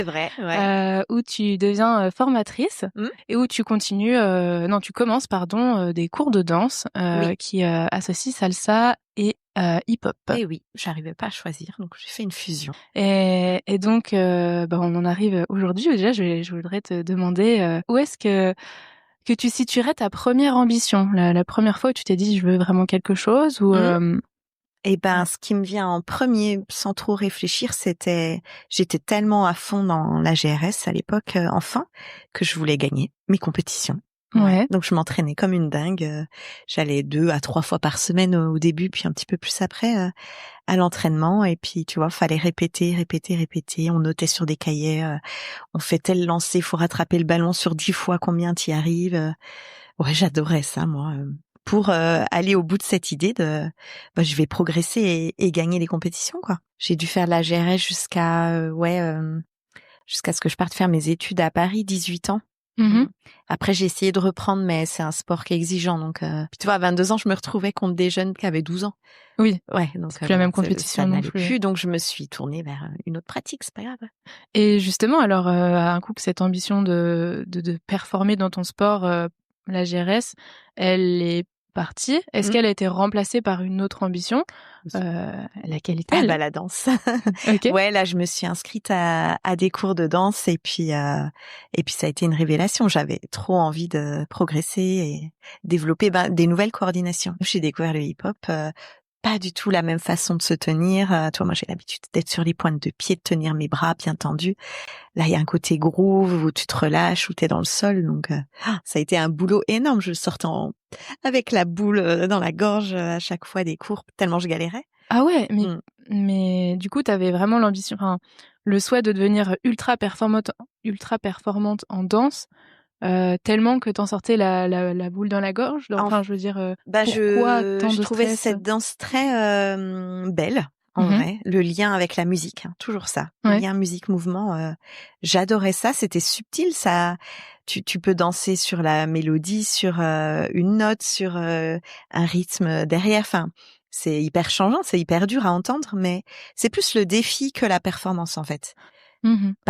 C'est vrai, ouais. où tu deviens formatrice Mmh. et où tu continues, non, tu commences, pardon, des cours de danse Oui. qui associent salsa et hip-hop. Et oui, j'arrivais pas à choisir, donc j'ai fait une fusion. Et donc, on en arrive aujourd'hui. Déjà, je voudrais te demander où est-ce que tu situerais ta première ambition, la première fois où tu t'es dit je veux vraiment quelque chose ou Mmh. Et ouais. ce qui me vient en premier, sans trop réfléchir, j'étais tellement à fond dans la GRS à l'époque, enfant, que je voulais gagner mes compétitions. Ouais. Ouais. Donc je m'entraînais comme une dingue. J'allais 2 à 3 fois par semaine au début, puis un petit peu plus après à l'entraînement. Et puis tu vois, fallait répéter, répéter, répéter. On notait sur des cahiers. On fait tel lancer, faut rattraper le ballon sur 10 fois. Combien t'y arrives? Ouais, j'adorais ça, moi. Pour aller au bout de cette idée de, je vais progresser et gagner les compétitions, quoi. J'ai dû faire de la GRS jusqu'à ce que je parte faire mes études à Paris, 18 ans. Mmh. Après, j'ai essayé de reprendre, mais c'est un sport qui est exigeant. Donc, puis tu vois, à 22 ans, je me retrouvais contre des jeunes qui avaient 12 ans. Oui, Ouais, donc c'est plus la voilà, même ça compétition non n'allait plus. plus. Donc, je me suis tournée vers une autre pratique, c'est pas grave. Et justement, alors, un coup que cette ambition de performer dans ton sport, la GRS, elle est partie. Est-ce Mmh. qu'elle a été remplacée par une autre ambition? Oui. Laquelle Ah est-elle? la danse. OK. Ouais, là, je me suis inscrite à des cours de danse et puis ça a été une révélation. J'avais trop envie de progresser et développer des nouvelles coordinations. J'ai découvert le hip-hop, pas du tout la même façon de se tenir. Toi, moi, j'ai l'habitude d'être sur les pointes de pied, de tenir mes bras bien tendus. Là, il y a un côté groove où tu te relâches, où t'es dans le sol. Donc, ça a été un boulot énorme. Je sortais avec la boule dans la gorge à chaque fois des cours, tellement je galérais. Ah ouais, Mmh. mais du coup, tu avais vraiment l'ambition, enfin, le souhait de devenir ultra performante en danse, tellement que t'en sortais la boule dans la gorge? En Enfin, je veux dire, pourquoi Je tant de trouvais stress? cette danse très belle, en Mmh. vrai. Le lien avec la musique, hein, toujours ça. Ouais. Lien musique-mouvement, j'adorais ça. C'était subtil, ça. Tu peux danser sur la mélodie, sur une note, sur un rythme derrière. Enfin, c'est hyper changeant, c'est hyper dur à entendre, mais c'est plus le défi que la performance, en fait. Mmh.